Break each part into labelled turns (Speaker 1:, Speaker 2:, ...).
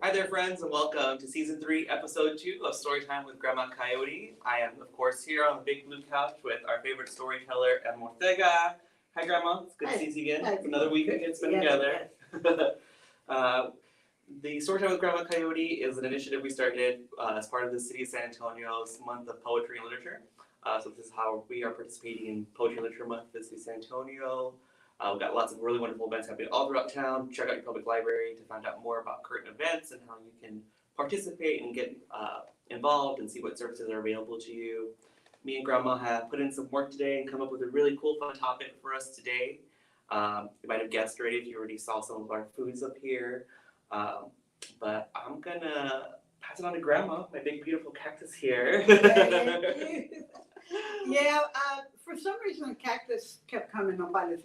Speaker 1: Hi there, friends, and welcome to Season 3, Episode 2 of Storytime with Grandma Coyote. I am, of course, here on the big blue couch with our favorite storyteller, Emma Ortega. Hi, Grandma. It's good to see you again. It's another week we get spent together. The Storytime with Grandma Coyote is an initiative we started as part of the City of San Antonio's Month of Poetry and Literature. So this is how we are participating in Poetry and Literature Month in the City of San Antonio. We've got lots of really wonderful events happening all throughout town. Check out your public library to find out more about current events and how you can participate and get involved and see what services are available to you. Me and Grandma have put in some work today and come up with a really cool, fun topic for us today. You might have guessed already if you already saw some of our foods up here. But I'm gonna pass it on to Grandma, my big, beautiful cactus here.
Speaker 2: Yeah, for some reason the cactus kept coming, nopales.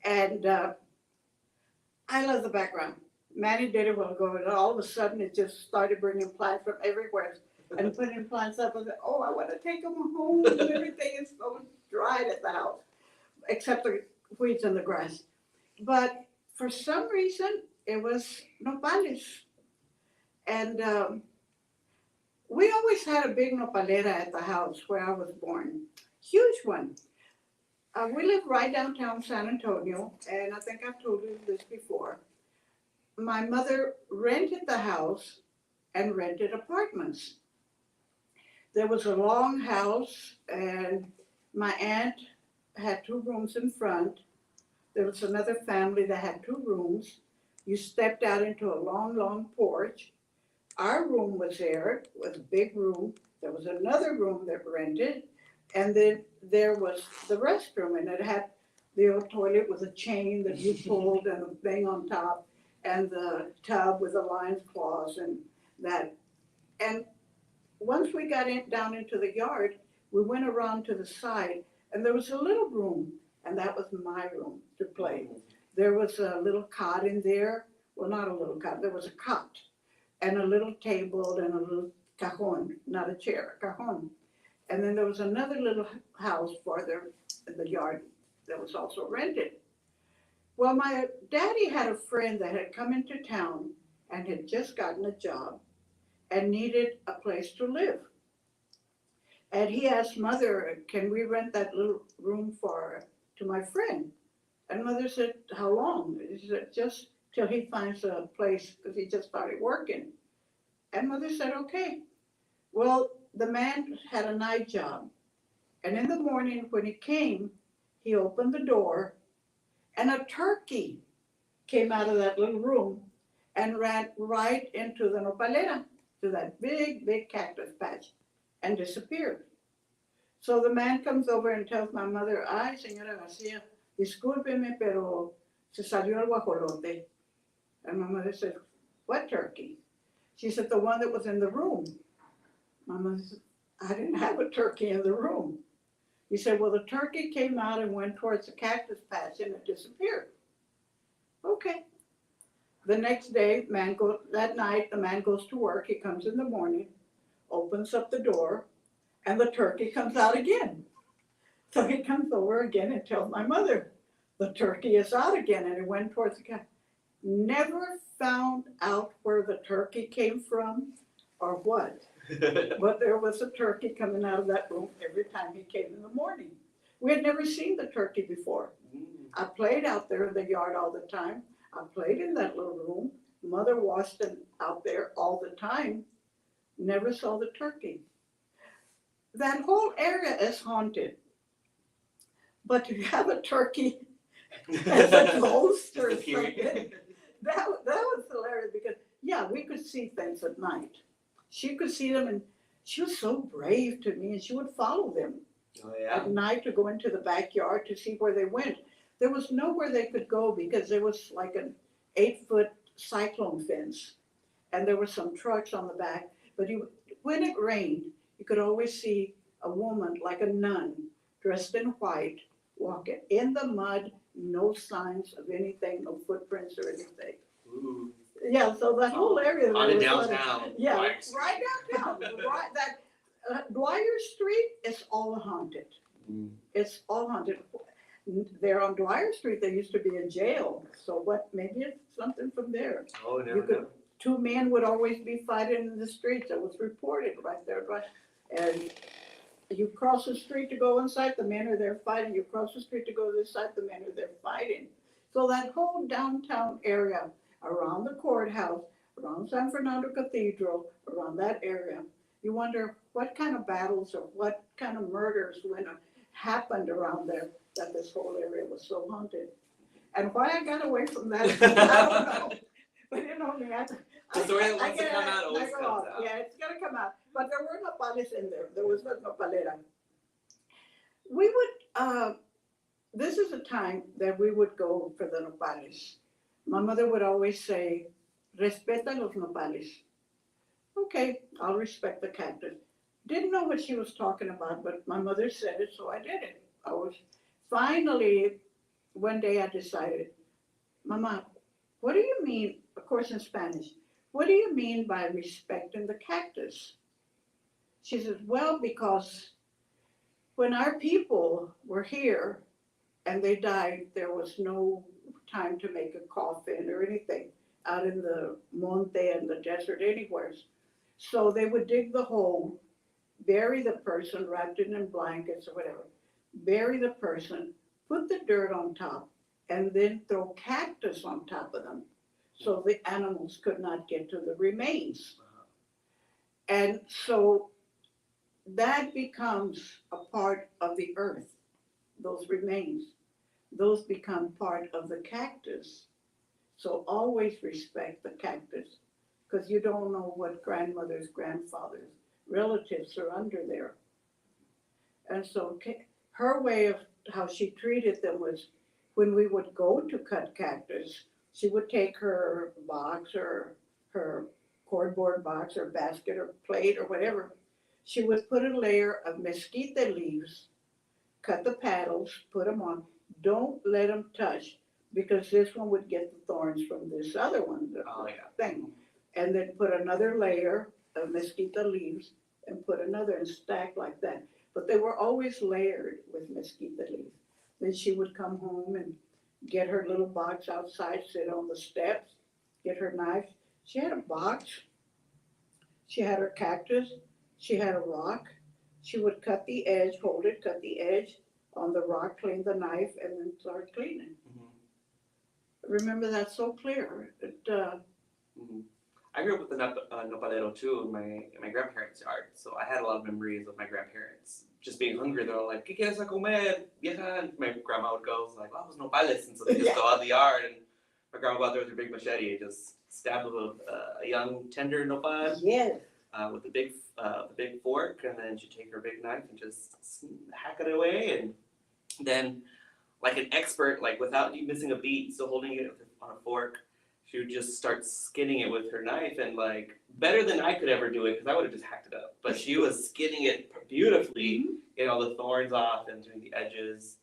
Speaker 2: And I love the background. Manny did it a while ago, and all of a sudden it just started bringing plants from everywhere and putting plants up. I said, oh, I want to take them home, and everything is so dried at the house, except the weeds and the grass. But for some reason, it was nopales. And we always had a big nopalera at the house where I was born. Huge one. We live right downtown San Antonio, and I think I've told you this before. My mother rented the house and rented apartments. There was a long house, and my aunt had 2 rooms in front. There was another family that had 2 rooms. You stepped out into a long, long porch. Our room was there, it was a big room. There was another room that rented, and then there was the restroom, and it had the old toilet with a chain that you pulled and a thing on top, and the tub with the lion's claws and that. And once we got down into the yard, we went around to the side, and there was a little room, and that was my room to play. There was a little cot in there. Well, not a little cot, there was a cot. And a little table and a little cajon, not a chair, a cajon. And then there was another little house farther in the yard that was also rented. Well, my daddy had a friend that had come into town and had just gotten a job and needed a place to live. And he asked Mother, can we rent that little room to my friend? And Mother said, how long? He said, just till he finds a place, because he just started working. And Mother said, okay. Well, the man had a night job. And in the morning when he came, he opened the door, and a turkey came out of that little room and ran right into the nopalera, to that big, big cactus patch, and disappeared. So the man comes over and tells my mother, ay, señora Garcia, discúlpeme, pero se salió el guajolote. And my mother said, what turkey? She said, the one that was in the room. My mother said, I didn't have a turkey in the room. He said, well, the turkey came out and went towards the cactus patch and it disappeared. Okay. The next day, that night, the man goes to work. He comes in the morning, opens up the door, and the turkey comes out again. So he comes over again and tells my mother, the turkey is out again, and it went towards the cactus. Never found out where the turkey came from or what. But there was a turkey coming out of that room every time he came in the morning. We had never seen the turkey before. I played out there in the yard all the time. I played in that little room. Mother watched him out there all the time. Never saw the turkey. That whole area is haunted. But to have a turkey as a ghost or something, that was hilarious because, yeah, we could see things at night. She could see them, and she was so brave to me, and she would follow them at night to go into the backyard to see where they went. There was nowhere they could go because there was like an 8-foot cyclone fence, and there were some trucks on the back. But when it rained, you could always see a woman, like a nun, dressed in white, walking in the mud, no signs of anything, no footprints or anything.
Speaker 1: Ooh.
Speaker 2: Yeah, so that whole area.
Speaker 1: On in downtown.
Speaker 2: Yeah, right downtown. Right, that Dwyer Street is all haunted. It's all haunted. There on Dwyer Street, there used to be a jail. So maybe it's something from there.
Speaker 1: Oh, never know.
Speaker 2: two men would always be fighting in the streets. It was reported right there, right? And you cross the street to go inside, the men are there fighting. You cross the street to go to this side, the men are there fighting. So that whole downtown area, around the courthouse, around San Fernando Cathedral, around that area, you wonder what kind of battles or what kind of murders happened around there, that this whole area was so haunted. And why I got away from that, I don't know. But you know me,
Speaker 1: The story that wants to come out always
Speaker 2: I go
Speaker 1: comes
Speaker 2: off.
Speaker 1: out.
Speaker 2: Yeah, it's gonna come out. But there were nopales in there. There was no nopalera. We would, this is a time that we would go for the nopales. My mother would always say, respeta los nopales. Okay, I'll respect the cactus. Didn't know what she was talking about, but my mother said it, so I did it. I was finally, one day I decided, Mama, what do you mean, of course in Spanish, what do you mean by respecting the cactus? She says, well, because when our people were here and they died, there was no time to make a coffin or anything out in the monte and the desert anywhere. So they would dig the hole, bury the person wrapped in blankets or whatever, bury the person, put the dirt on top, and then throw cactus on top of them so the animals could not get to the remains. And so that becomes a part of the earth, those remains. Those become part of the cactus. So always respect the cactus, because you don't know what grandmothers, grandfathers, relatives are under there. And so her way of how she treated them was, when we would go to cut cactus, she would take her box or her cardboard box or basket or plate or whatever. She would put a layer of mesquite leaves, cut the petals, put them on. Don't let them touch, because this one would get the thorns from this other one, the thing. And then put another layer of mesquite leaves and put another and stack like that. But they were always layered with mesquite leaves. Then she would come home and get her little box outside, sit on the steps, get her knife. She had a box. She had her cactus. She had a rock. She would cut the edge, hold it, cut the edge on the rock, clean the knife, and then start cleaning. Mm-hmm. Remember that so clear.
Speaker 1: I grew up with the nopalero too in my grandparents' yard, so I had a lot of memories of my grandparents just being hungry. They're all like, ¿Qué quieres a comer, vieja? And my grandma would go, like, oh, nopales, and so they just go out in the yard, and my grandma would go out there with her big machete and just stab a young tender nopal.
Speaker 2: Yes.
Speaker 1: With the big fork, and then she'd take her big knife and just hack it away, and then, like an expert, like without missing a beat, still holding it on a fork, she would just start skinning it with her knife, and like better than I could ever do it, because I would have just hacked it up. But she was skinning it beautifully, getting all the thorns off and doing the edges.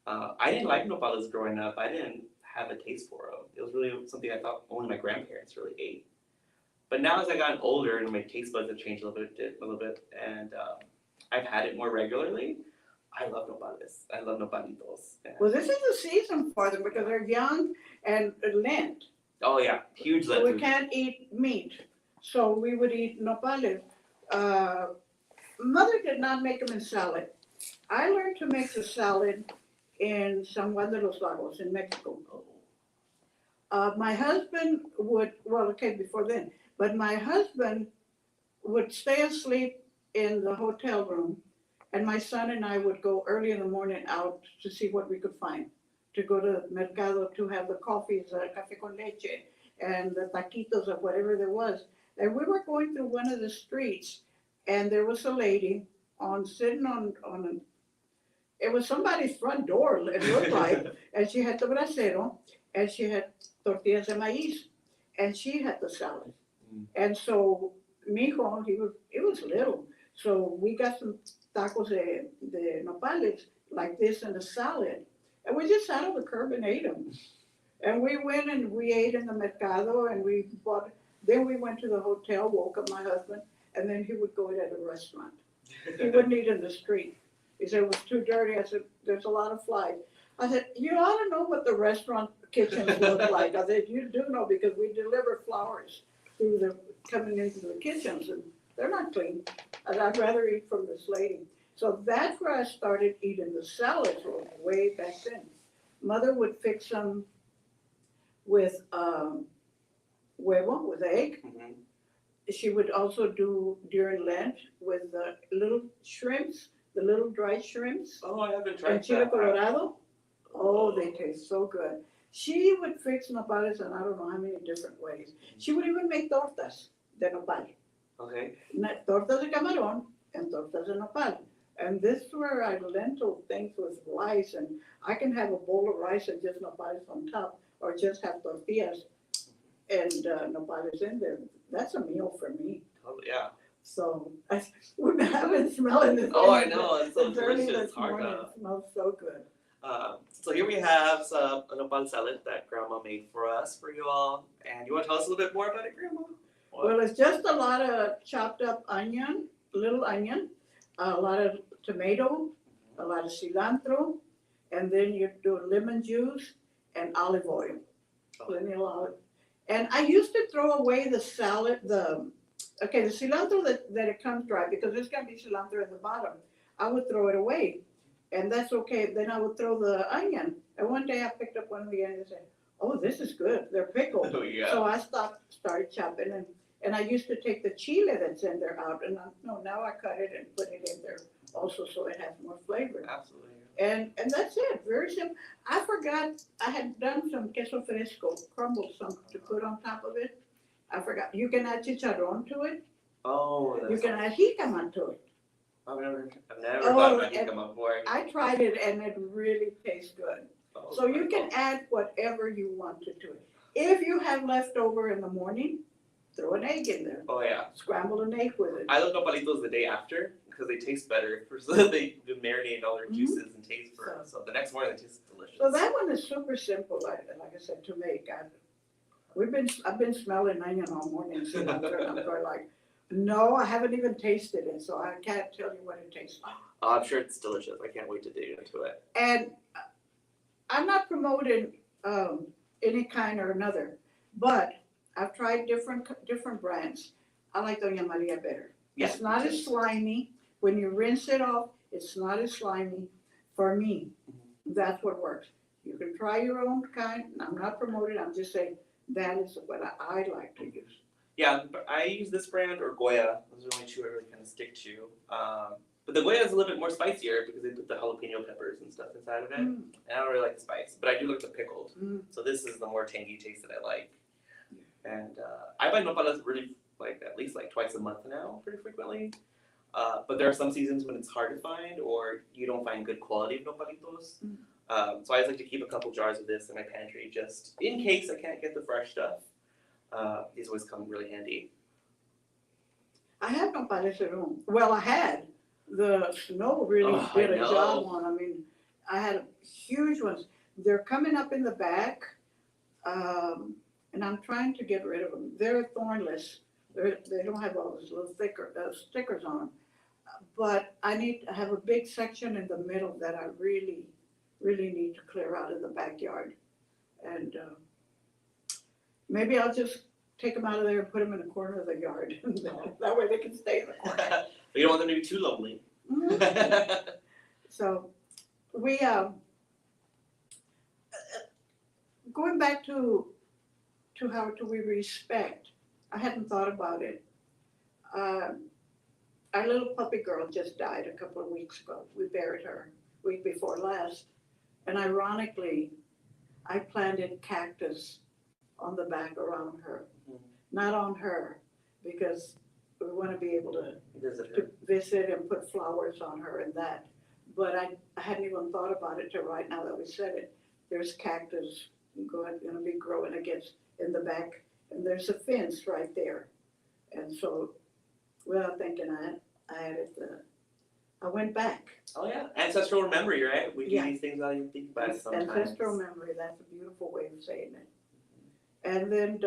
Speaker 1: I didn't like nopales growing up. I didn't have a taste for them. It was really something I thought only my grandparents really ate. But now as I gotten older and my taste buds have changed a little bit, and I've had it more regularly, I love nopales. I love nopalitos.
Speaker 2: Well, this is the season for them because they're young and Lent.
Speaker 1: Oh yeah, huge Lent.
Speaker 2: So we can't eat meat, so we would eat nopales. Mother did not make them in salad. I learned to make the salad in San Juan de los Lagos in Mexico. My husband would, before then, but my husband would stay asleep in the hotel room, and my son and I would go early in the morning out to see what we could find, to go to the mercado to have the coffees, café con leche, and the taquitos or whatever there was. And we were going through one of the streets, and there was a lady sitting on it was somebody's front door, it looked like, and she had the brasero, and she had tortillas de maíz, and she had the salad. And so, mijo, it was little. So we got some tacos de nopales like this and a salad. And we just sat on the curb and ate them. And we went and we ate in the mercado and we bought, then we went to the hotel, woke up my husband, and then he would go eat at a restaurant. He wouldn't eat in the street. He said it was too dirty. I said, there's a lot of flies. I said, you ought to know what the restaurant kitchens look like. I said, you do know because we deliver flowers through the, coming into the kitchens, and they're not clean. And I'd rather eat from this lady. So that's where I started eating the salads way back then. Mother would fix them with huevo, with egg.
Speaker 1: Mhm.
Speaker 2: She would also do during Lent with the little shrimps, the little dried shrimps,
Speaker 1: Oh, I haven't
Speaker 2: and
Speaker 1: tried
Speaker 2: chile
Speaker 1: that.
Speaker 2: colorado. Oh, they taste so good. She would fix nopales in I don't know how many different ways. She would even make tortas de nopal.
Speaker 1: Okay.
Speaker 2: Tortas de camarón and tortas de nopal. And this were our lentil things with rice, and I can have a bowl of rice and just nopales on top, or just have tortillas and nopales in there. That's a meal for me.
Speaker 1: Oh, yeah.
Speaker 2: So I've been smelling this.
Speaker 1: Oh, I know. It's so
Speaker 2: early
Speaker 1: delicious.
Speaker 2: this
Speaker 1: Hard
Speaker 2: morning.
Speaker 1: to.
Speaker 2: It smells so good.
Speaker 1: So here we have some a nopal salad that Grandma made for us, for you all. And you want to tell us a little bit more about it, Grandma?
Speaker 2: Well, it's just a lot of chopped up onion, little onion, a lot of tomato, a lot of cilantro, and then you do lemon juice and olive oil, plenty of olive. And I used to throw away the salad, the cilantro that it comes dry, because there's gonna be cilantro at the bottom. I would throw it away, and that's okay. Then I would throw the onion. And one day I picked up one of the onions and said, "Oh, this is good. They're pickled."
Speaker 1: Oh, yeah.
Speaker 2: So I started chopping, and I used to take the chile that's in there out, and now I cut it and put it in there also, so it has more flavor.
Speaker 1: Absolutely.
Speaker 2: And that's it, very simple. I forgot, I had done some queso fresco, crumbled some to put on top of it. I forgot, you can add chicharron to it,
Speaker 1: Oh,
Speaker 2: you can add jicama to it.
Speaker 1: I've never
Speaker 2: Oh,
Speaker 1: thought about
Speaker 2: and
Speaker 1: jicama before.
Speaker 2: I tried it and it really tastes good.
Speaker 1: Oh,
Speaker 2: So you
Speaker 1: wonderful.
Speaker 2: can add whatever you want to it. If you have leftover in the morning, throw an egg in there,
Speaker 1: Oh, yeah.
Speaker 2: scramble an egg with it.
Speaker 1: I love nopalitos the day after because they taste better. So they marinate all their juices and taste for it. So the next morning they taste delicious.
Speaker 2: So that one is super simple, like I said, to make. I've been smelling onion all morning, and I'm going like, no, I haven't even tasted it, so I can't tell you what it tastes like.
Speaker 1: Oh, I'm sure it's delicious. I can't wait to dig into it.
Speaker 2: And I'm not promoting any kind or another, but I've tried different brands. I like Doña Maria better.
Speaker 1: Yeah,
Speaker 2: It's not as slimy. When you rinse it off, it's not as slimy. For me, that's what works. You can try your own kind. I'm not promoting, I'm just saying that is what I like to use.
Speaker 1: Yeah, but I use this brand or Goya. Those are the only two I really kind of stick to. But the Goya is a little bit more spicier because they put the jalapeno peppers and stuff inside of it. And I don't really like the spice, but I do like the pickled. So this is the more tangy taste that I like. And I buy nopales really at least twice a month now, pretty frequently. But there are some seasons when it's hard to find or you don't find good quality of nopalitos. So I just like to keep a couple jars of this in my pantry just in case I can't get the fresh stuff. These always come really handy.
Speaker 2: I have nopales at home. Well, I had. The snow really did a job on. I mean, I had huge ones. They're coming up in the back, and I'm trying to get rid of them. They're thornless. They don't have all those little stickers on them. But I have a big section in the middle that I really, really need to clear out in the backyard. And maybe I'll just take them out of there and put them in the corner of the yard. That way they can stay in the corner.
Speaker 1: But you don't want them to be too lonely.
Speaker 2: So we, going back to how do we respect, I hadn't thought about it. Our little puppy girl just died a couple of weeks ago. We buried her week before last. And ironically, I planted cactus on the back around her. Not on her, because we want to be able to visit and put flowers on her and that. But I hadn't even thought about it till right now that we said it. There's cactus going to be growing in the back, and there's a fence right there. And so, without thinking, I went back.
Speaker 1: Oh yeah, ancestral memory, right? We do
Speaker 2: Yeah.
Speaker 1: these things without even thinking about it sometimes.
Speaker 2: Ancestral memory, that's a beautiful way of saying it. And then,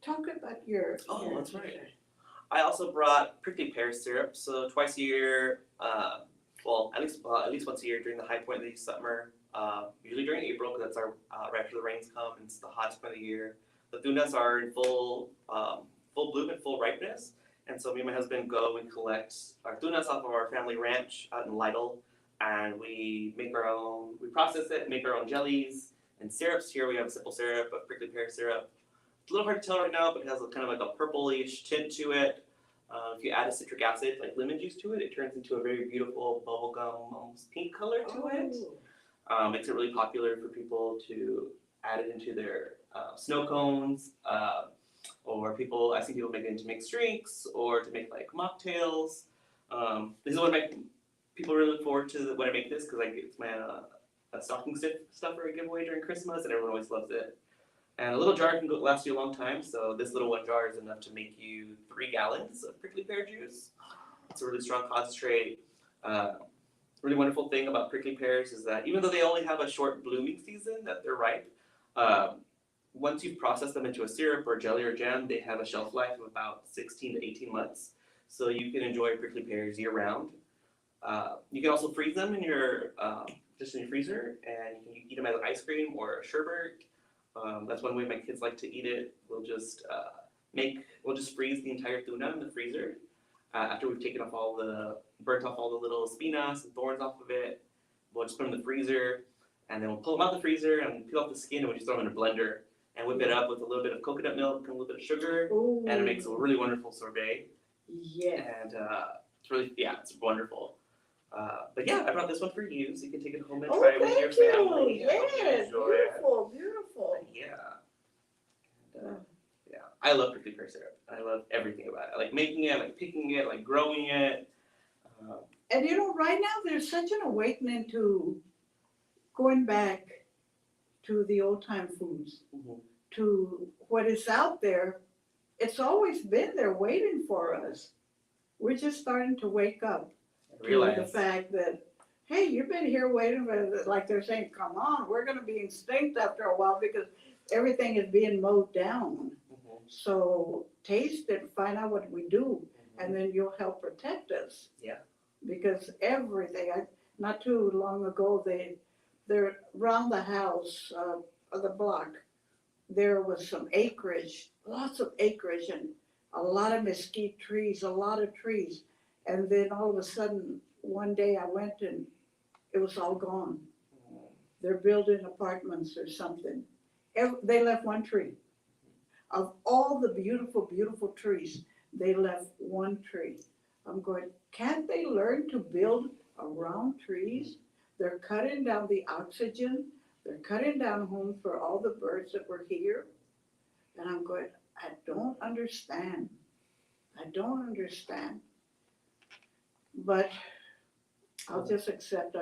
Speaker 2: talk about your.
Speaker 1: Oh, that's right. I also brought prickly pear syrup. So twice a year, at least once a year during the high point of the summer. Usually during April because that's our right after the rains come and it's the hottest point of the year. The tunas are in full bloom and full ripeness. And so me and my husband go and collect our tunas off of our family ranch out in Lytle, and we process it, make our own jellies and syrups. Here we have simple syrup, a prickly pear syrup. It's a little hard to tell right now, but it has a kind of like a purplish tint to it. If you add a citric acid, like lemon juice to it, it turns into a very beautiful bubblegum, almost pink color to it. Makes it really popular for people to add it into their snow cones, or I see people make it into mixed drinks, or to make like mocktails. This is what people really look forward to when I make this, because it's my a stocking stuffer giveaway during Christmas, and everyone always loves it. And a little jar can last you a long time, so this little one jar is enough to make you 3 gallons of prickly pear juice. It's a really strong concentrate. Really wonderful thing about prickly pears is that even though they only have a short blooming season that they're ripe, once you process them into a syrup or jelly or jam, they have a shelf life of about 16 to 18 months. So you can enjoy prickly pears year round. You can also freeze them in your freezer, and you can eat them as ice cream or sherbet. That's one way my kids like to eat it. We'll just freeze the entire tuna in the freezer. After we've taken off burnt off all the little spinas and thorns off of it, we'll just put them in the freezer, and then we'll pull them out of the freezer and peel off the skin, and we just throw them in a blender and whip it up with a little bit of coconut milk and a little bit of sugar.
Speaker 2: Ooh.
Speaker 1: And it makes a really wonderful sorbet.
Speaker 2: Yeah.
Speaker 1: And it's wonderful. But yeah, I brought this one for you, so you can take it home and try it with your family.
Speaker 2: Yes, beautiful, beautiful.
Speaker 1: Yeah, I love prickly pear syrup. I love everything about it. I like making it, I like picking it, I like growing it.
Speaker 2: And right now there's such an awakening to going back to the old time foods, to what is out there. It's always been there waiting for us. We're just starting to wake up to the fact that, hey, you've been here waiting for, like they're saying, come on, we're going to be extinct after a while because everything is being mowed down. So taste it, find out what we do, and then you'll help protect us.
Speaker 1: Yeah.
Speaker 2: Because everything, not too long ago, they're around the house, the block, there was some acreage, lots of acreage, and a lot of mesquite trees, a lot of trees. And then all of a sudden, one day I went and it was all gone. They're building apartments or something. They left one tree. Of all the beautiful, beautiful trees, they left one tree. I'm going, can't they learn to build around trees? They're cutting down the oxygen. They're cutting down homes for all the birds that were here. And I'm going, I don't understand. I don't understand. But I'll just accept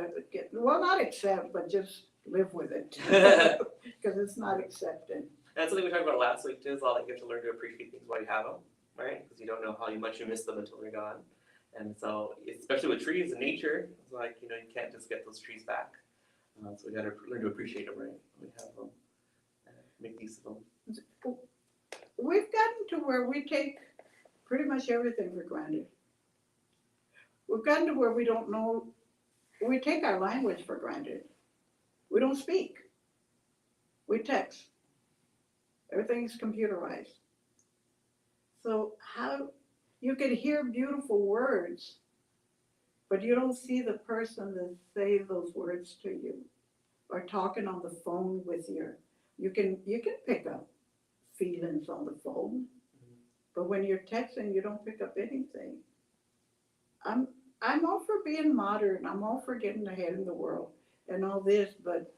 Speaker 2: not accept, but just live with it. Because it's not accepted.
Speaker 1: That's something we talked about last week too, is all that you have to learn to appreciate things while you have them, right? Because you don't know how much you miss them until they're gone. And so, especially with trees and nature, it's like, you can't just get those trees back. So we got to learn to appreciate them, right? We have them, make use of them.
Speaker 2: We've gotten to where we take pretty much everything for granted. We've gotten to where we don't know, we take our language for granted. We don't speak. We text. Everything's computerized. So you can hear beautiful words, but you don't see the person that say those words to you, or talking on the phone with you can pick up feelings on the phone, but when you're texting, you don't pick up anything. I'm all for being modern. I'm all for getting ahead in the world and all this, but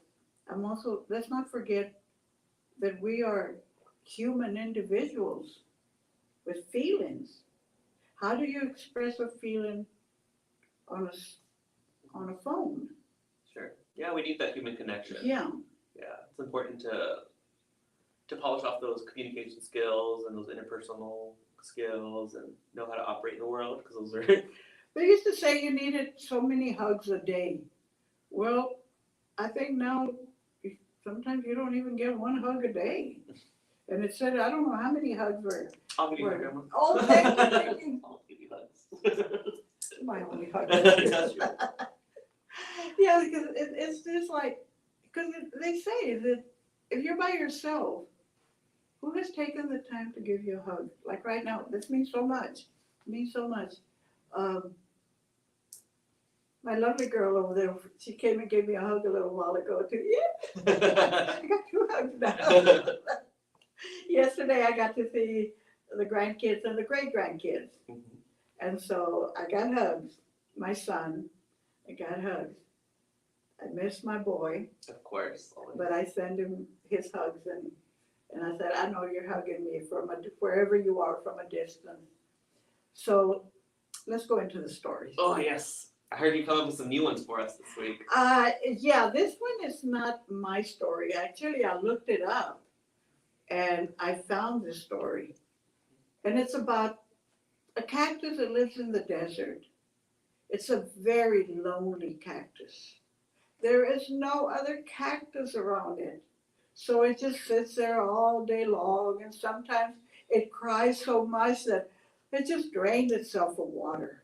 Speaker 2: I'm also, let's not forget that we are human individuals with feelings. How do you express a feeling on a phone?
Speaker 1: Sure. Yeah, we need that human connection.
Speaker 2: Yeah.
Speaker 1: Yeah, it's important to polish off those communication skills and those interpersonal skills and know how to operate in the world, because those are.
Speaker 2: They used to say you needed so many hugs a day. Well, I think now sometimes you don't even get one hug a day. And it said, I don't know how many hugs were.
Speaker 1: I'll give you a Grandma.
Speaker 2: Oh, thank you.
Speaker 1: I'll give you hugs.
Speaker 2: My only hug.
Speaker 1: That's true.
Speaker 2: Yeah, because it's just like, because they say that if you're by yourself, who has taken the time to give you a hug? Like right now, this means so much. It means so much. Um, my lovely girl over there, she came and gave me a hug a little while ago too. Yeah, I got 2 hugs now. Yesterday I got to see the grandkids and the great grandkids.
Speaker 1: Mhm.
Speaker 2: And so I got hugs. My son, I got hugs. I miss my boy,
Speaker 1: Of course. Always.
Speaker 2: but I send him his hugs and I said, I know you're hugging me from wherever you are from a distance. So let's go into the stories.
Speaker 1: Oh yes, I heard you come up with some new ones for us this week.
Speaker 2: Yeah, this one is not my story. Actually, I looked it up and I found this story. And it's about a cactus that lives in the desert. It's a very lonely cactus. There is no other cactus around it. So it just sits there all day long, and sometimes it cries so much that it just drains itself of water.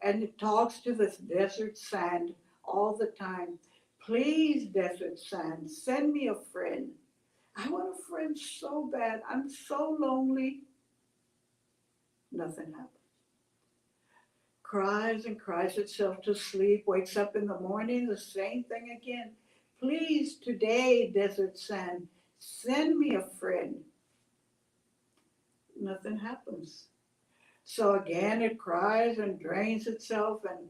Speaker 2: And it talks to this desert sand all the time. Please, desert sand, send me a friend. I want a friend so bad. I'm so lonely. Nothing happens. Cries and cries itself to sleep, wakes up in the morning, the same thing again. Please, today, desert sand, send me a friend. Nothing happens. So again, it cries and drains itself, and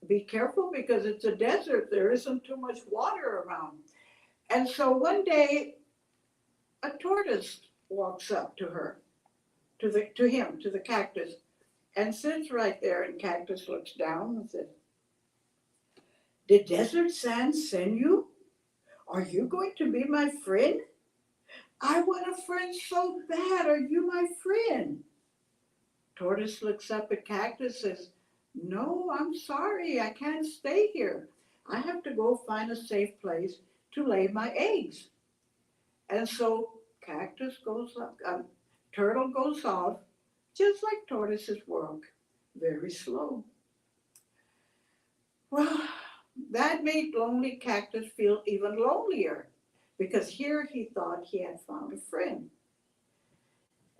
Speaker 2: be careful because it's a desert. There isn't too much water around. And so one day, a tortoise walks up to her, to the cactus, and sits right there, and cactus looks down and says, did desert sand send you? Are you going to be my friend? I want a friend so bad. Are you my friend? Tortoise looks up at cactus and says, no, I'm sorry. I can't stay here. I have to go find a safe place to lay my eggs. And so cactus goes up, turtle goes off, just like tortoises work, very slow. Well, that made lonely cactus feel even lonelier because here he thought he had found a friend.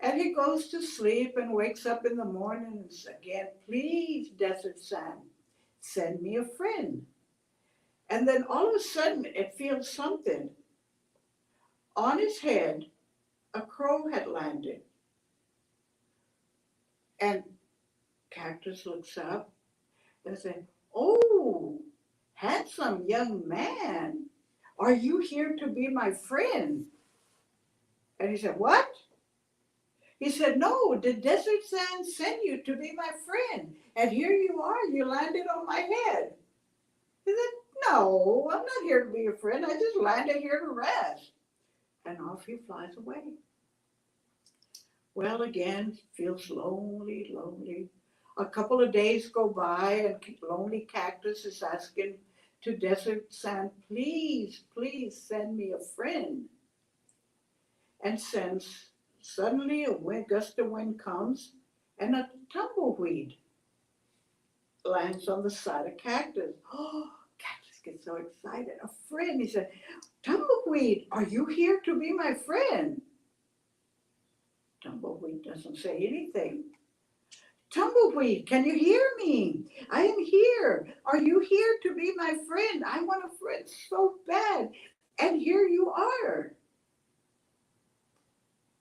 Speaker 2: And he goes to sleep and wakes up in the morning and says again, please, desert sand, send me a friend. And then all of a sudden it feels something. On his head, a crow had landed. And cactus looks up and says, oh, handsome young man, are you here to be my friend? And he said, what? He said, no, did desert sand send you to be my friend? And here you are, you landed on my head. He said, no, I'm not here to be your friend. I just landed here to rest. And off he flies away. Well, again, feels lonely, lonely. A couple of days go by and lonely cactus is asking to desert sand, please, please send me a friend. And suddenly a gust of wind comes and a tumbleweed lands on the side of cactus. Oh, cactus gets so excited. A friend, he said, tumbleweed, are you here to be my friend? Tumbleweed doesn't say anything. Tumbleweed, can you hear me? I am here. Are you here to be my friend? I want a friend so bad. And here you are.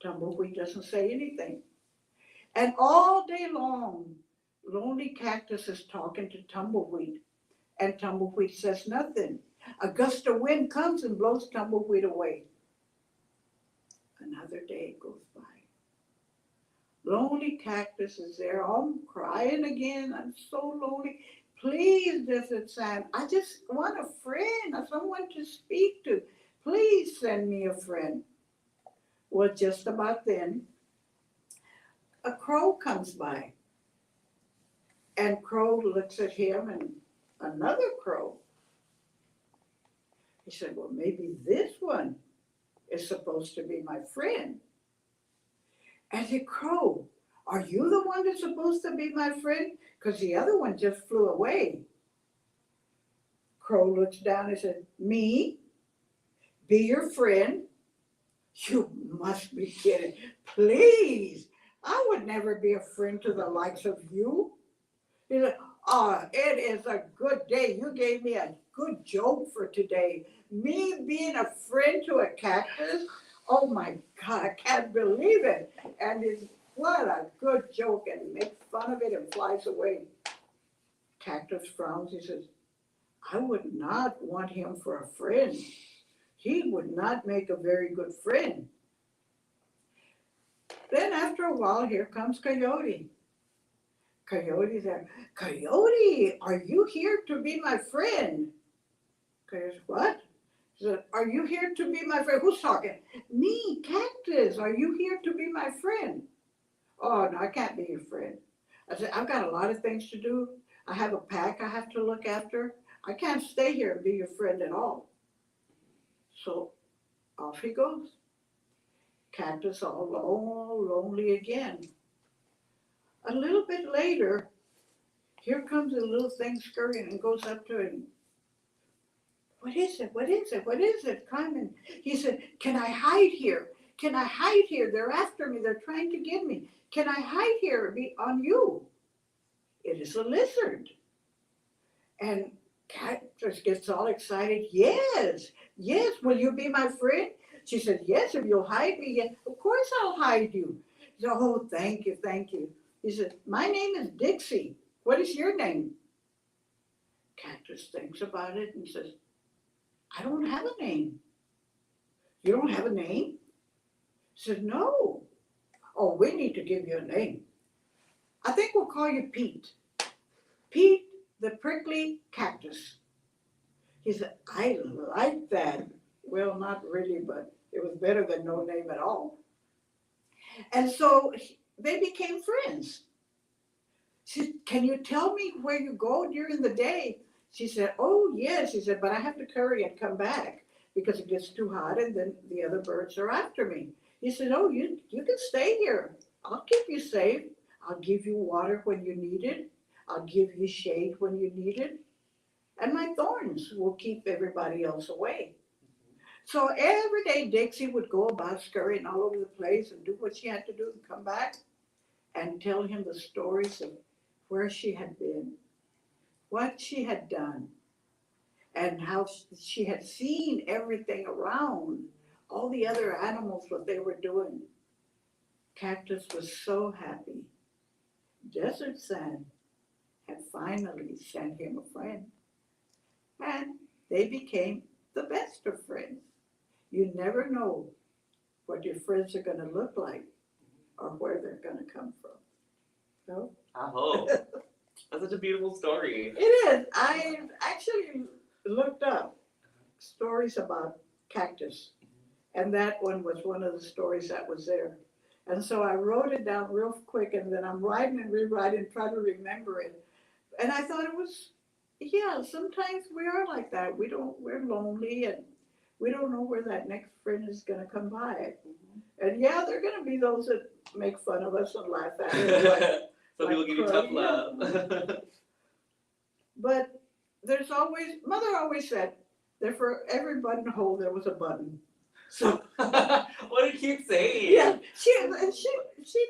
Speaker 2: Tumbleweed doesn't say anything. And all day long, lonely cactus is talking to tumbleweed. And tumbleweed says nothing. A gust of wind comes and blows tumbleweed away. Another day goes by. Lonely cactus is there. I'm crying again. I'm so lonely. Please, desert sand. I just want a friend, someone to speak to. Please send me a friend. Well, just about then, a crow comes by. And crow looks at him and another crow. He said, well, maybe this one is supposed to be my friend. And the crow, are you the one that's supposed to be my friend? Because the other one just flew away. Crow looks down and said, me? Be your friend? You must be kidding. Please, I would never be a friend to the likes of you. He said, oh, it is a good day. You gave me a good joke for today. Me being a friend to a cactus? Oh my God, I can't believe it. And it's, what a good joke. And he makes fun of it and flies away. Cactus frowns. He says, I would not want him for a friend. He would not make a very good friend. Then after a while, here comes Coyote. Coyote's there. Coyote, are you here to be my friend? Coyote, what? He said, are you here to be my friend? Who's talking? Me, Cactus. Are you here to be my friend? Oh, no, I can't be your friend. I said, I've got a lot of things to do. I have a pack I have to look after. I can't stay here and be your friend at all. So off he goes. Cactus all lonely again. A little bit later, here comes a little thing scurrying and goes up to him. What is it? What is it? What is it? Coming. He said, can I hide here? Can I hide here? They're after me. They're trying to get me. Can I hide here and be on you? It is a lizard. And Cactus gets all excited. Yes, yes, will you be my friend? She said, yes, if you'll hide me. Yes, of course I'll hide you. He said, oh, thank you, thank you. He said, my name is Dixie. What is your name? Cactus thinks about it and says, I don't have a name. You don't have a name? He said, no. Oh, we need to give you a name. I think we'll call you Pete. Pete the prickly cactus. He said, I like that. Well, not really, but it was better than no name at all. And so they became friends. She said, can you tell me where you go during the day? She said, oh, yes. She said, but I have to hurry and come back because it gets too hot and then the other birds are after me. He said, oh, you can stay here. I'll keep you safe. I'll give you water when you need it. I'll give you shade when you need it. And my thorns will keep everybody else away. So every day Dixie would go about scurrying all over the place and do what she had to do and come back and tell him the stories of where she had been, what she had done, and how she had seen everything around, all the other animals, what they were doing. Cactus was so happy. Desert Sand had finally sent him a friend. And they became the best of friends. You never know what your friends are going to look like or where they're going to come from. No?
Speaker 1: Oh, that's such a beautiful story.
Speaker 2: It is. I actually looked up stories about cactus, and that one was one of the stories that was there. And so I wrote it down real quick, and then I'm writing and rewriting, trying to remember it. And I thought it was, yeah, sometimes we are like that. We're lonely and we don't know where that next friend is going to come by. And yeah, there are going to be those that make fun of us and laugh at us.
Speaker 1: Some people give you tough love.
Speaker 2: But there's always, Mother always said that for every buttonhole there was a button. So
Speaker 1: what did you keep saying?
Speaker 2: yeah, she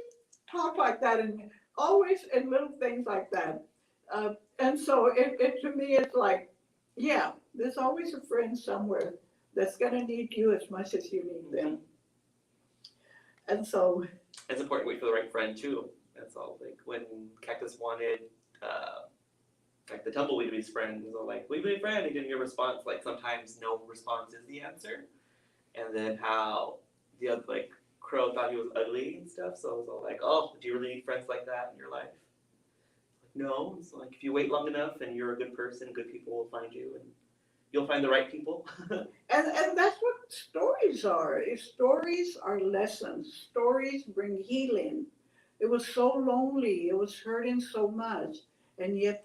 Speaker 2: talked like that, and always in little things like that. And so it to me it's like, yeah, there's always a friend somewhere that's gonna need you as much as you need them. And so
Speaker 1: it's important to wait for the right friend too. That's all. Like when Cactus wanted like the tumbleweed to be his friend, he was all like, "We be a friend," he didn't get a response. Like sometimes no response is the answer. And then how the other like crow thought he was ugly and stuff, so it was all like, "Oh, do you really need friends like that in your life?" Like, no. So like if you wait long enough and you're a good person, good people will find you and you'll find the right people.
Speaker 2: and that's what stories are. Stories are lessons. Stories bring healing. It was so lonely. It was hurting so much, and yet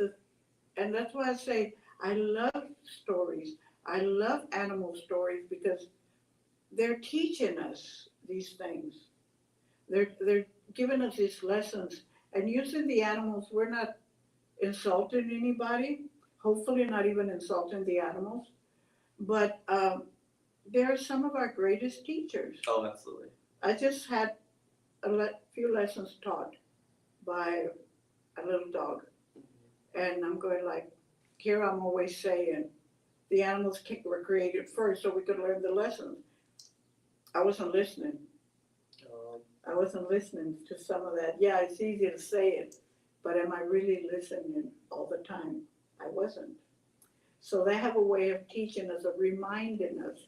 Speaker 2: and that's why I say I love stories. I love animal stories because they're teaching us these things. They're giving us these lessons, and using the animals, we're not insulting anybody. Hopefully, not even insulting the animals, but they're some of our greatest teachers.
Speaker 1: Oh, absolutely.
Speaker 2: I just had few lessons taught by a little dog. And I'm going like, here I'm always saying, the animals were created first so we could learn the lessons. I wasn't listening. I wasn't listening to some of that. Yeah, it's easy to say it, but am I really listening all the time? I wasn't. So they have a way of teaching us, of reminding us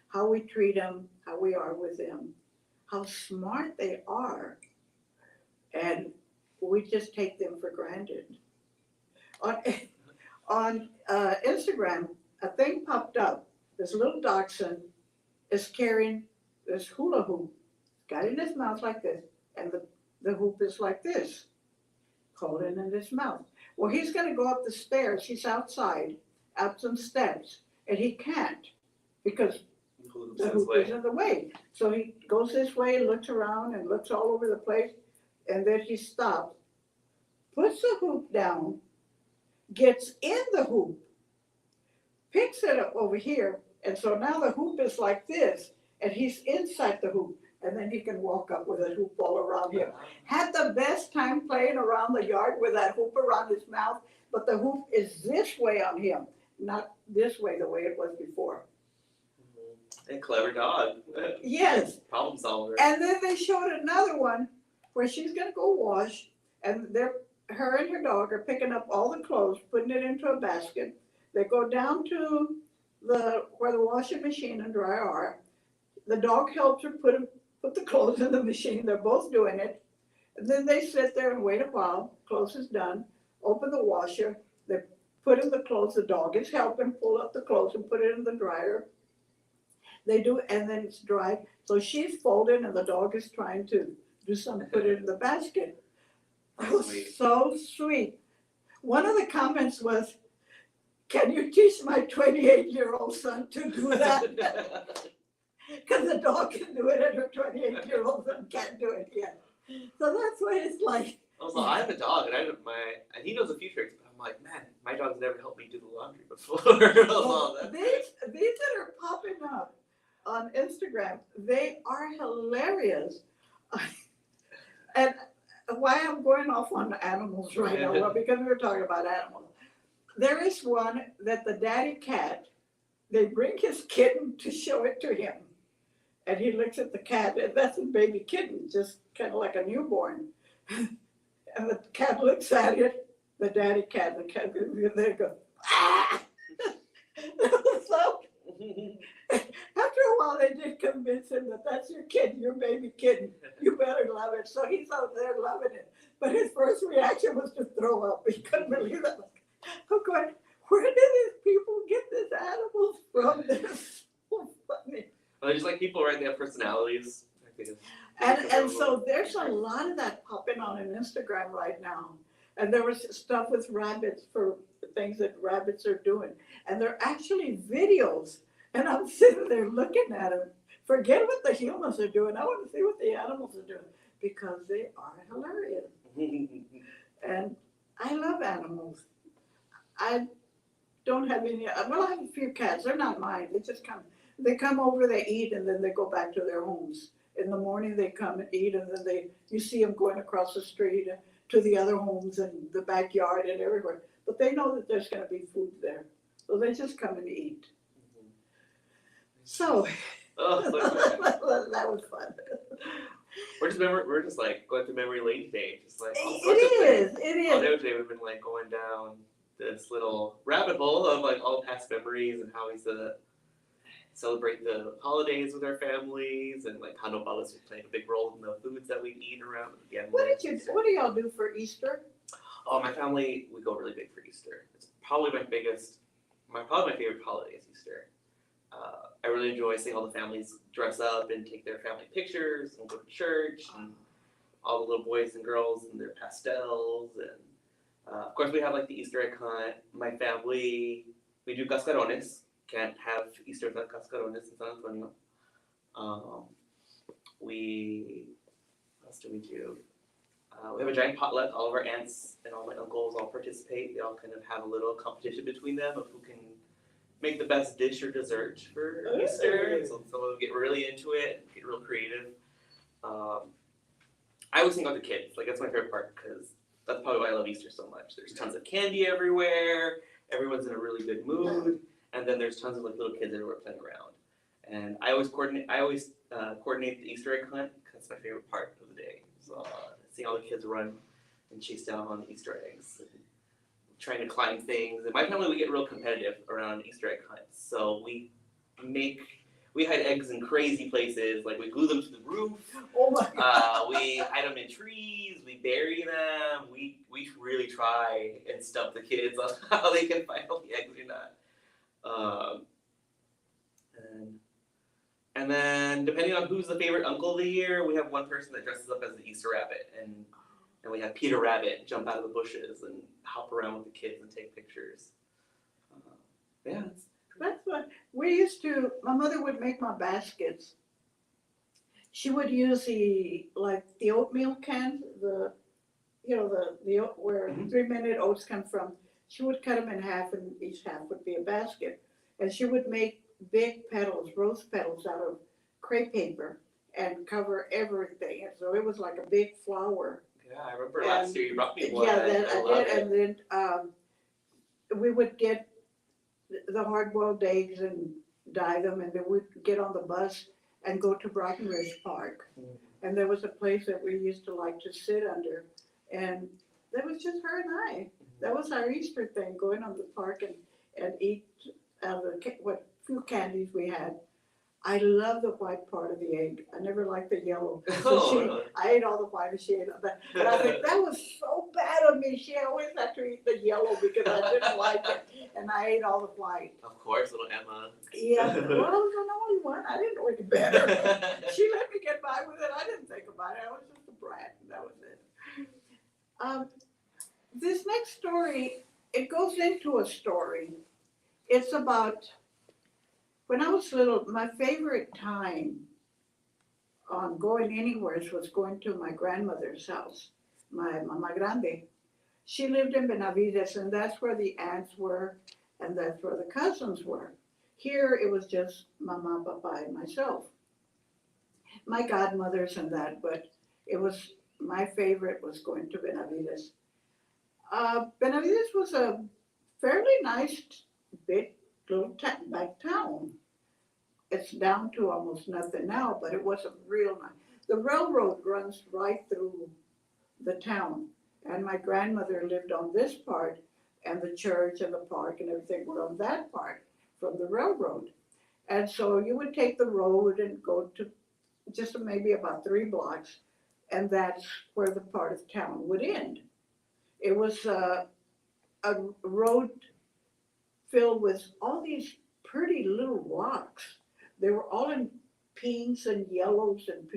Speaker 2: how we treat them, how we are with them, how smart they are, and we just take them for granted. On Instagram, a thing popped up. This little dachshund is carrying this hula hoop, got it in his mouth like this, and the hoop is like this, holding in his mouth. Well, he's going to go up the stairs. He's outside, up some steps, and he can't because the hoop is in the way. So he goes this way, looks around, and looks all over the place, and then he stops, puts the hoop down, gets in the hoop, picks it up over here, and so now the hoop is like this, and he's inside the hoop, and then he can walk up with a hoop all around him. Had the best time playing around the yard with that hoop around his mouth, but the hoop is this way on him, not this way the way it was before.
Speaker 1: A clever dog.
Speaker 2: Yes.
Speaker 1: Problem solver.
Speaker 2: And then they showed another one where she's gonna go wash, and her and her dog are picking up all the clothes, putting it into a basket. They go down to where the washing machine and dryer are. The dog helps her put the clothes in the machine. They're both doing it. And then they sit there and wait a while. Clothes is done. Open the washer. They put in the clothes. The dog is helping pull up the clothes and put it in the dryer. They do, and then it's dry. So she's folding, and the dog is trying to do something, put it in the basket. It was so sweet. One of the comments was, "Can you teach my 28-year-old son to do that?" Because the dog can do it, and her 28-year-old son can't do it yet. So that's what it's like.
Speaker 1: Also, I have a dog, and and he knows a few tricks, but I'm like, man, my dog's never helped me do the laundry before.
Speaker 2: Well, these that are popping up on Instagram, they are hilarious. And why I'm going off on animals right now, well, because we were talking about animals. There is one that the daddy cat, they bring his kitten to show it to him. And he looks at the cat, and that's a baby kitten, just kind of like a newborn. And the cat looks at it, the daddy cat, the cat, they go, ah! So, after a while, they did convince him that that's your kitten, your baby kitten. You better love it. So he's out there loving it. But his first reaction was to throw up. He couldn't believe it. I'm going, where did these people get these animals from? This so funny.
Speaker 1: Well, just like people, right? They have personalities.
Speaker 2: And so there's a lot of that popping on Instagram right now. And there was stuff with rabbits for things that rabbits are doing. And they're actually videos. And I'm sitting there looking at them. Forget what the humans are doing. I want to see what the animals are doing because they are hilarious. And I love animals. I don't have any, well, I have a few cats. They're not mine. They come over, they eat, and then they go back to their homes. In the morning, they come and eat, and then you see them going across the street to the other homes and the backyard and everywhere. But they know that there's going to be food there. So they just come and eat. So, that was fun.
Speaker 1: We're just like going through memory lane today, just like all sorts
Speaker 2: It
Speaker 1: of
Speaker 2: is.
Speaker 1: things.
Speaker 2: It is.
Speaker 1: All day today we've been like going down this little rabbit hole of like all past memories and how we celebrate the holidays with our families and like how Nopales was playing a big role in the foods that we eat around again.
Speaker 2: What do y'all do for Easter?
Speaker 1: Oh, my family, we go really big for Easter. It's probably my favorite holiday is Easter. I really enjoy seeing all the families dress up and take their family pictures and go to church and all the little boys and girls in their pastels and of course we have like the Easter egg hunt. My family, we do cascarones. Can't have Easter without cascarones in San Antonio. What else do we do? We have a giant potluck. All of our aunts and all my uncles all participate. They all kind of have a little competition between them of who can make the best dish or dessert for Easter. So some of them get really into it, get real creative. I always think about the kids. Like that's my favorite part because that's probably why I love Easter so much. There's tons of candy everywhere. Everyone's in a really good mood, and then there's tons of like little kids everywhere playing around. And I always coordinate. Coordinate the Easter egg hunt because that's my favorite part of the day. So seeing all the kids run and chase down on Easter eggs, and trying to climb things. And my family, we get real competitive around Easter egg hunts. So we hide eggs in crazy places. Like we glue them to the roof.
Speaker 2: Oh my God.
Speaker 1: We hide them in trees. We bury them. We really try and stump the kids on how they can find all the eggs or not. And then depending on who's the favorite uncle of the year, we have one person that dresses up as the Easter Rabbit, and we have Peter Rabbit jump out of the bushes and hop around with the kids and take pictures. Yeah.
Speaker 2: That's what we used to. My mother would make my baskets. She would use the oatmeal cans, the oat where 3-minute oats come from. She would cut them in half, and each half would be a basket. And she would make big petals, rose petals, out of crepe paper and cover everything. And so it was like a big flower.
Speaker 1: Yeah, I remember last year you brought me one.
Speaker 2: Yeah,
Speaker 1: I
Speaker 2: I
Speaker 1: love
Speaker 2: did.
Speaker 1: it.
Speaker 2: And then we would get the hard-boiled eggs and dye them, and then we'd get on the bus and go to Brackenridge Park. And there was a place that we used to like to sit under, and that was just her and I. That was our Easter thing, going on the park and eat out of what few candies we had. I love the white part of the egg. I never liked the yellow. So
Speaker 1: Really?
Speaker 2: I ate all the white and she ate all that. But I think that was so bad of me. She always had to eat the yellow because I didn't like it. And I ate all the white.
Speaker 1: Of course, little Emma.
Speaker 2: Yeah, well, I was the only one. I didn't know any better. She let me get by with it. I didn't think about it. I was just a brat, and that was it. This next story, it goes into a story. It's about, when I was little, my favorite time on going anywhere was going to my grandmother's house, my Mama Grande. She lived in Benavides, and that's where the aunts were, and that's where the cousins were. Here, it was just Mama, Papa, and myself. My godmothers and that, but it was, my favorite was going to Benavides. Benavides was a fairly nice, big, little back town. It's down to almost nothing now, but it wasn't real nice. The railroad runs right through the town, and my grandmother lived on this part, and the church and the park and everything were on that part from the railroad. And so you would take the road and go to just maybe about 3 blocks, and that's where the part of town would end. It was a road filled with all these pretty little rocks. They were all in pinks and yellows and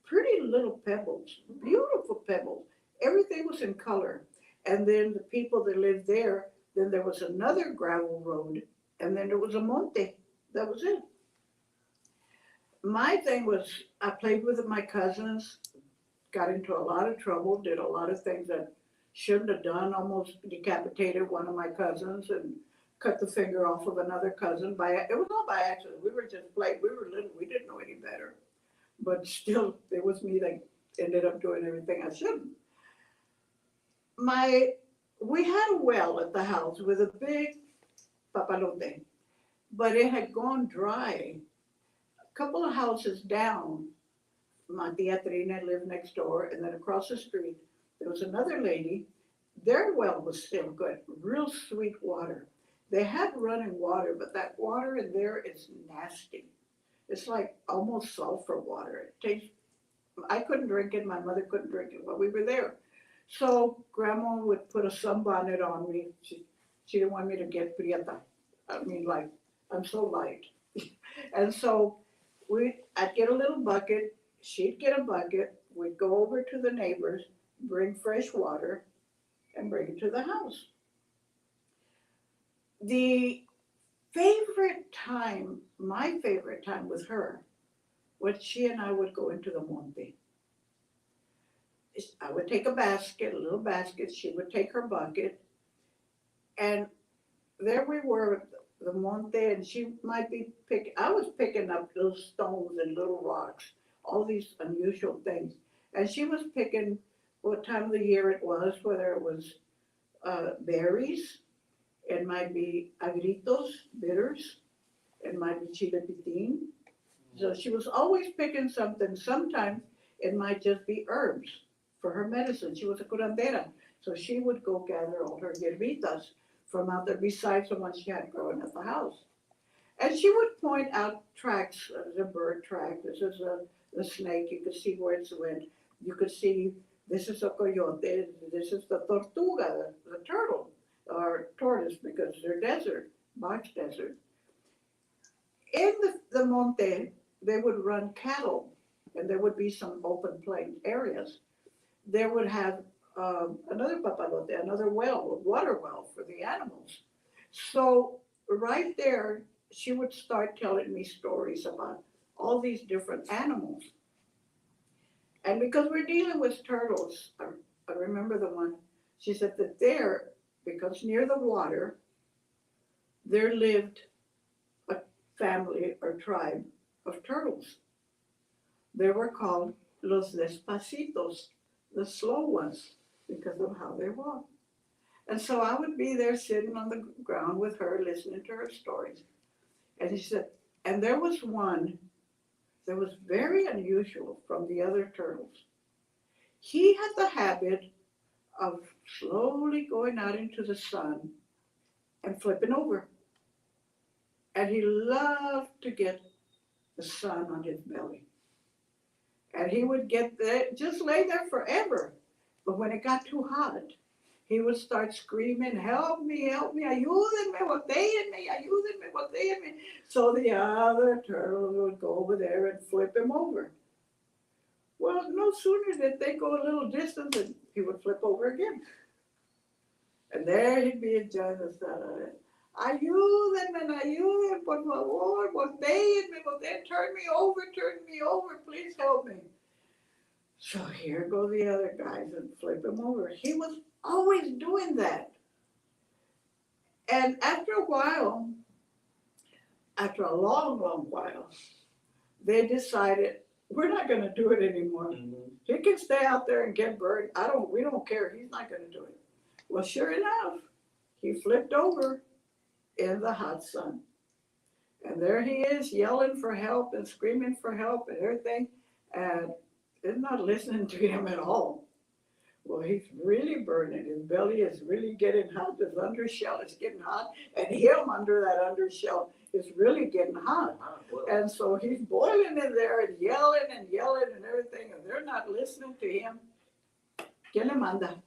Speaker 2: pretty little pebbles, beautiful pebbles. Everything was in color. And then the people that lived there, then there was another gravel road, and then there was a monte. That was it. My thing was, I played with my cousins, got into a lot of trouble, did a lot of things that shouldn't have done, almost decapitated one of my cousins and cut the finger off of another cousin. It was all by accident. We were just playing. We were little. We didn't know any better. But still, it was me that ended up doing everything I shouldn't. We had a well at the house with a big papalote, but it had gone dry. A couple of houses down, my tia Trina lived next door, and then across the street, there was another lady. Their well was still good, real sweet water. They had running water, but that water in there is nasty. It's like almost sulfur water. It tastes, I couldn't drink it, my mother couldn't drink it while we were there. So Grandma would put a sunbonnet on me. She didn't want me to get prieta. I mean, like, I'm so light. And so I'd get a little bucket, she'd get a bucket, we'd go over to the neighbors, bring fresh water, and bring it to the house. The favorite time, my favorite time with her, was she and I would go into the monte. I would take a basket, a little basket, she would take her bucket, and there we were, the monte, and she might be I was picking up little stones and little rocks, all these unusual things. And she was picking what time of the year it was, whether it was berries, it might be agritos, bitters, it might be chile pitin. So she was always picking something. Sometimes it might just be herbs for her medicine. She was a curandera. So she would go gather all her hierbitas from out there besides the ones she had growing at the house. And she would point out tracks, the bird track, this is the snake, you could see where it's went. You could see this is a coyote, this is the tortuga, the turtle, or tortoise because they're desert, box desert. In the monte, they would run cattle, and there would be some open plain areas. There would have another papalote, another well, a water well for the animals. So right there, she would start telling me stories about all these different animals. And because we're dealing with turtles, I remember the one, she said that there, because near the water, there lived a family or tribe of turtles. They were called los despacitos, the slow ones, because of how they walk. And so I would be there sitting on the ground with her, listening to her stories. And she said, and there was one that was very unusual from the other turtles. He had the habit of slowly going out into the sun and flipping over. And he loved to get the sun on his belly. And he would get there, just lay there forever. But when it got too hot, he would start screaming, help me, ayúdenme, botéenme, ayúdenme, botéenme. So the other turtles would go over there and flip him over. Well, no sooner did they go a little distance and he would flip over again. And there he'd be enjoying the sun. Ayúdenme, ayúdenme, por favor, botéenme, botéenme, turn me over, please help me. So here go the other guys and flip him over. He was always doing that. And after a while, after a long, long while, they decided, we're not going to do it anymore. Mm-hmm. He can stay out there and get burned. We don't care. He's not going to do it. Well, sure enough, he flipped over in the hot sun. And there he is yelling for help and screaming for help and everything. And they're not listening to him at all. Well, he's really burning. His belly is really getting hot. His undershell is getting hot. And him under that undershell is really getting hot. And so he's boiling in there and yelling and everything. And they're not listening to him. ¿Quién le manda?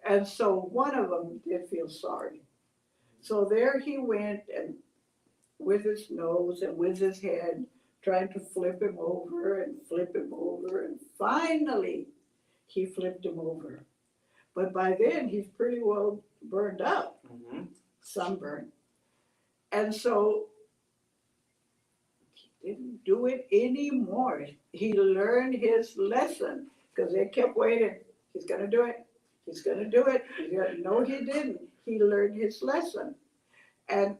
Speaker 2: And so one of them did feel sorry. So there he went and with his nose and with his head, trying to flip him over. And finally, he flipped him over. But by then, he's pretty well burned up, sunburned. And so he didn't do it anymore. He learned his lesson because they kept waiting. He's going to do it. He's going to do it. No, he didn't. He learned his lesson. And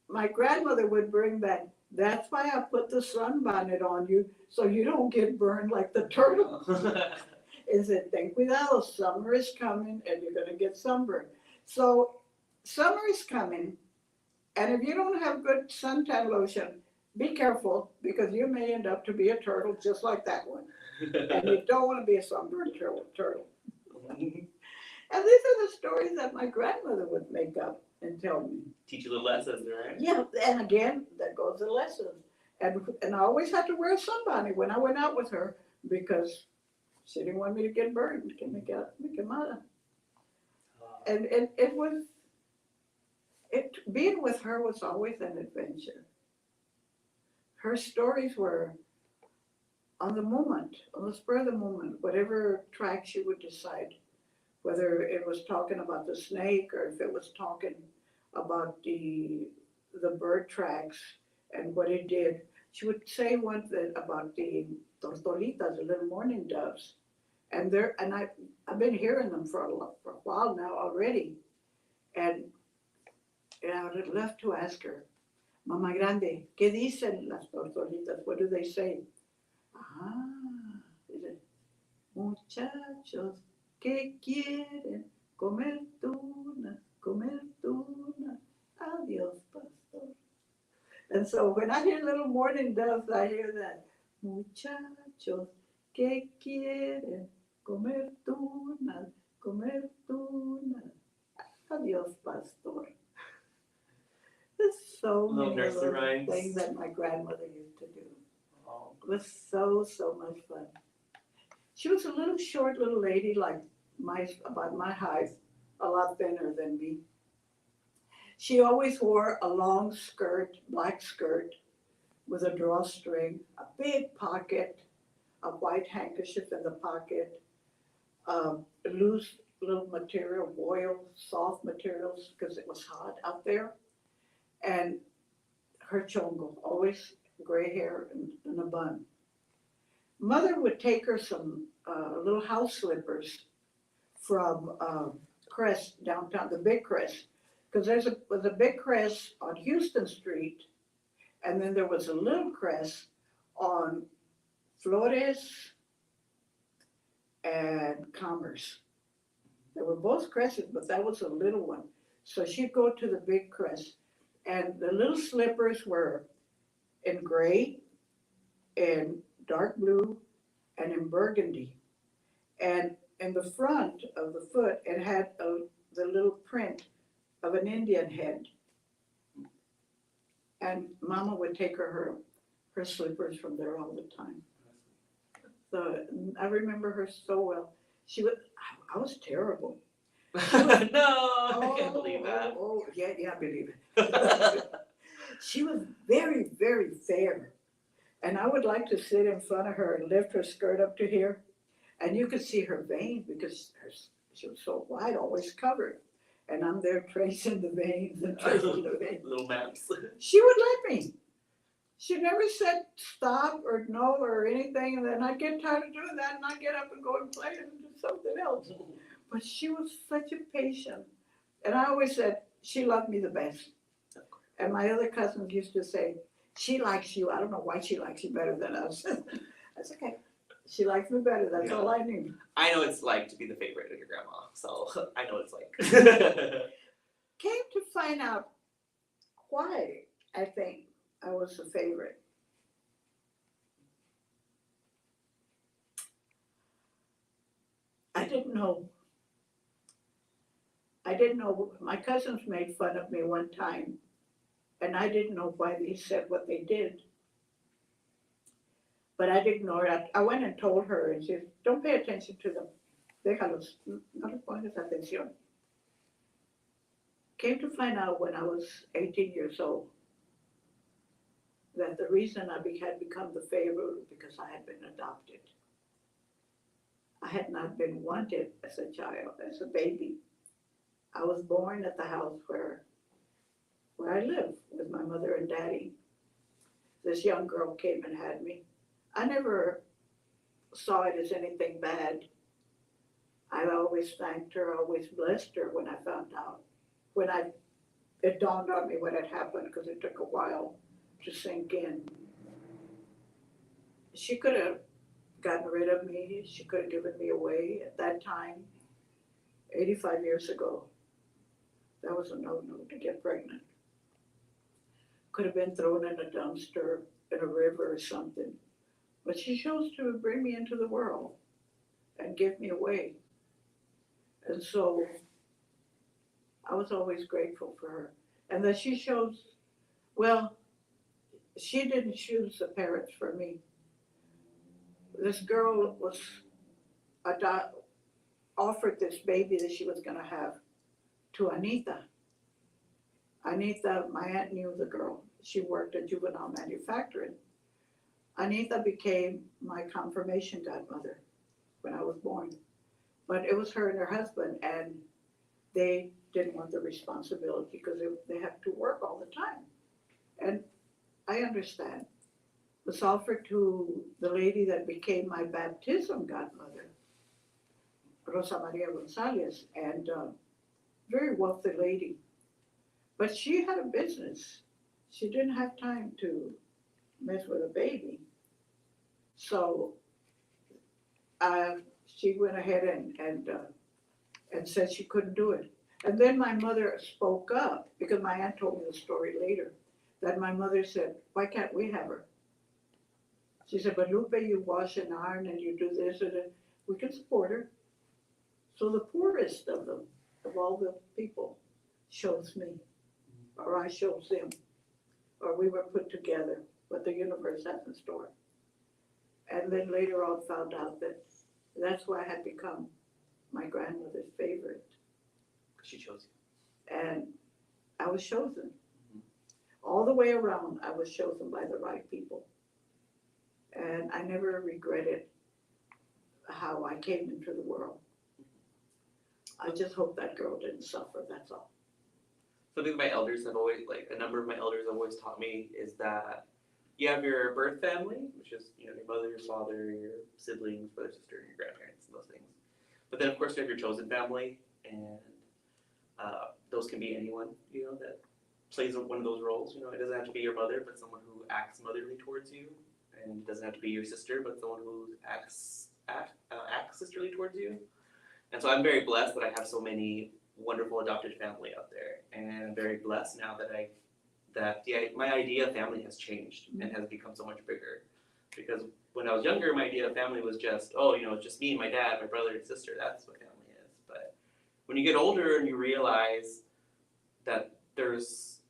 Speaker 2: my grandmother would bring that. That's why I put the sunbonnet on you so you don't get burned like the turtle. Is it, ten cuidado, summer is coming and you're going to get sunburned. So summer is coming, and if you don't have good suntan lotion, be careful because you may end up to be a turtle just like that one. And you don't want to be a sunburned turtle. And these are the stories that my grandmother would make up and tell me.
Speaker 1: Teach you the lessons, right?
Speaker 2: Yeah, and again, there goes the lessons. And I always had to wear a sunbonnet when I went out with her because she didn't want me to get burned, que me quemara. And being with her was always an adventure. Her stories were on the moment, on the spur of the moment, whatever track she would decide, whether it was talking about the snake or if it was talking about the bird tracks and what it did. She would say one thing about the tortolitas, the little mourning doves. And I've been hearing them for a while now already. And And I would have loved to ask her, Mamá Grande, ¿qué dicen las tortolitas? What do they say? Ah, dice, muchachos que quieren comer tuna, adiós, pastor. And so when I hear little mourning doves, I hear that, muchachos que quieren comer tuna, adiós, pastor. There's so
Speaker 1: Little
Speaker 2: many of
Speaker 1: nursery
Speaker 2: those
Speaker 1: rhymes.
Speaker 2: things that my grandmother used to do.
Speaker 1: Oh.
Speaker 2: It was so much fun. She was a little short little lady, like about my height, a lot thinner than me. She always wore a long skirt, black skirt, with a drawstring, a big pocket, a white handkerchief in the pocket, loose little material, wool, soft materials, because it was hot out there, and her chongo, always gray hair and a bun. Mother would take her some little house slippers from Crest downtown, the big Crest, because was a big Crest on Houston Street, and then there was a little Crest on Flores and Commerce. They were both Crests, but that was a little one. So she'd go to the big Crest, and the little slippers were in gray, in dark blue, and in burgundy. And in the front of the foot, it had the little print of an Indian head. And Mama would take her slippers from there all the time. So I remember her so well. I was terrible.
Speaker 1: No, I can't believe that.
Speaker 2: Yeah, I believe it. She was very, very fair. And I would like to sit in front of her and lift her skirt up to here. And you could see her veins because she was so wide, always covered. And I'm there tracing the veins and tracing the veins.
Speaker 1: Little maps.
Speaker 2: She would let me. She never said stop or no or anything. And then I'd get tired of doing that and I'd get up and go and play and do something else. But she was such a patient. And I always said, she loved me the best. And my other cousins used to say, she likes you. I don't know why she likes you better than us. That's okay. She likes me better. That's all I need.
Speaker 1: I know it's like to be the favorite of your grandma, so I know it's like.
Speaker 2: Came to find out why I think I was the favorite. I didn't know. My cousins made fun of me one time, and I didn't know why they said what they did. But I'd ignore it. I went and told her, and she said, don't pay attention to them. Déjalos, no les pongas atención. Came to find out when I was 18 years old that the reason I had become the favorite was because I had been adopted. I had not been wanted as a child, as a baby. I was born at the house where I lived with my mother and daddy. This young girl came and had me. I never saw it as anything bad. I always thanked her, always blessed her when I found out. It dawned on me what had happened, because it took a while to sink in. She could have gotten rid of me. She could have given me away at that time, 85 years ago. That was a no-no to get pregnant. Could have been thrown in a dumpster, in a river or something. But she chose to bring me into the world and give me away. And so I was always grateful for her. And that she chose, well, she didn't choose the parents for me. This girl was offered this baby that she was going to have to Anita. Anita, my aunt knew the girl. She worked at juvenile manufacturing. Anita became my confirmation godmother when I was born. But it was her and her husband, and they didn't want the responsibility because they have to work all the time. And I understand. It was offered to the lady that became my baptism godmother, Rosa Maria Gonzalez, and very wealthy lady. But she had a business. She didn't have time to mess with a baby. So she went ahead and said she couldn't do it. And then my mother spoke up, because my aunt told me the story later, that my mother said, why can't we have her? She said, but Lupe, you wash and iron and you do this and that. We can support her. So the poorest of them, of all the people, chose me, or I chose them, or we were put together, what the universe has in store. And then later on found out that that's why I had become my grandmother's favorite.
Speaker 1: She chose you.
Speaker 2: And I was chosen. All the way around, I was chosen by the right people. And I never regretted how I came into the world. I just hope that girl didn't suffer, that's all.
Speaker 1: Something my elders have always, like a number of my elders have always taught me is that you have your birth family, which is, you know, your mother, your father, your siblings, brother, sister, your grandparents, and those things. But then of course you have your chosen family, and those can be anyone, you know, that plays one of those roles. You know, it doesn't have to be your mother, but someone who acts motherly towards you. And it doesn't have to be your sister, but someone who acts sisterly towards you. And so I'm very blessed that I have so many wonderful adopted family out there, and I'm very blessed now that my idea of family has changed and has become so much bigger. Because when I was younger, my idea of family was just, oh, you know, it's just me and my dad, my brother and sister. That's what family is. But when you get older and you realize that there's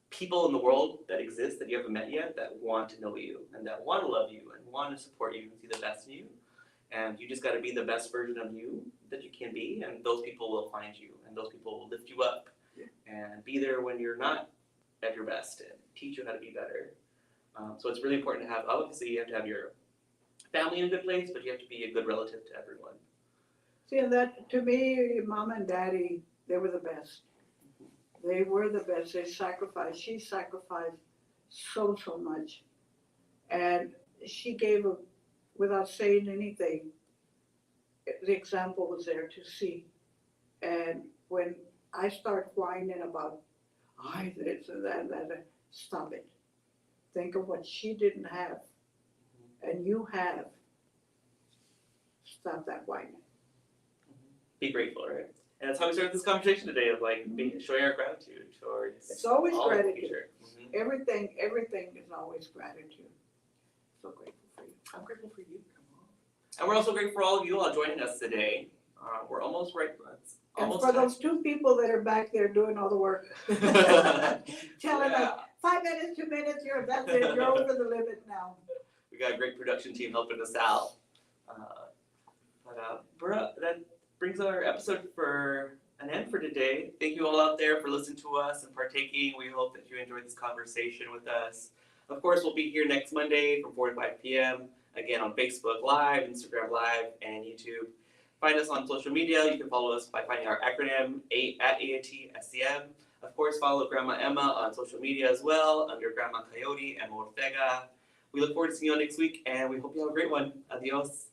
Speaker 1: people in the world that exist that you haven't met yet that want to know you and that want to love you and want to support you and see the best in you. And you just got to be the best version of you that you can be, and those people will find you, and those people will lift you up, and be there when you're not at your best, and teach you how to be better. So it's really important to have, obviously you have to have your family in a good place, but you have to be a good relative to everyone.
Speaker 2: See, and that, to me, Mom and Daddy, they were the best. They were the best. They sacrificed. She sacrificed so much. And she gave, without saying anything, the example was there to see. And when I start whining about, this and that, stop it. Think of what she didn't have, and you have. Stop that whining.
Speaker 1: Be grateful, right? And that's how we started this conversation today, of like showing our gratitude towards.
Speaker 2: It's always
Speaker 1: all
Speaker 2: gratitude.
Speaker 1: Mm-hmm.
Speaker 2: Everything is always gratitude. So grateful for you.
Speaker 1: I'm grateful for you. Come on. And we're also grateful for all of you all joining us today. We're almost right.
Speaker 2: And for those 2 people that are back there doing all the work, telling us 5 minutes, 2 minutes, you're over the limit now.
Speaker 1: We got a great production team helping us out. That brings our episode for an end for today. Thank you all out there for listening to us and partaking. We hope that you enjoyed this conversation with us. Of course, we'll be here next Monday from 4 to 5 p.m. Again on Facebook Live, Instagram Live, and YouTube. Find us on social media. You can follow us by finding our acronym at AIT-SCM. Of course, follow Grandma Emma on social media as well under Grandma Coyote and Ortega. We look forward to seeing you all next week, and we hope you have a great one. Adios.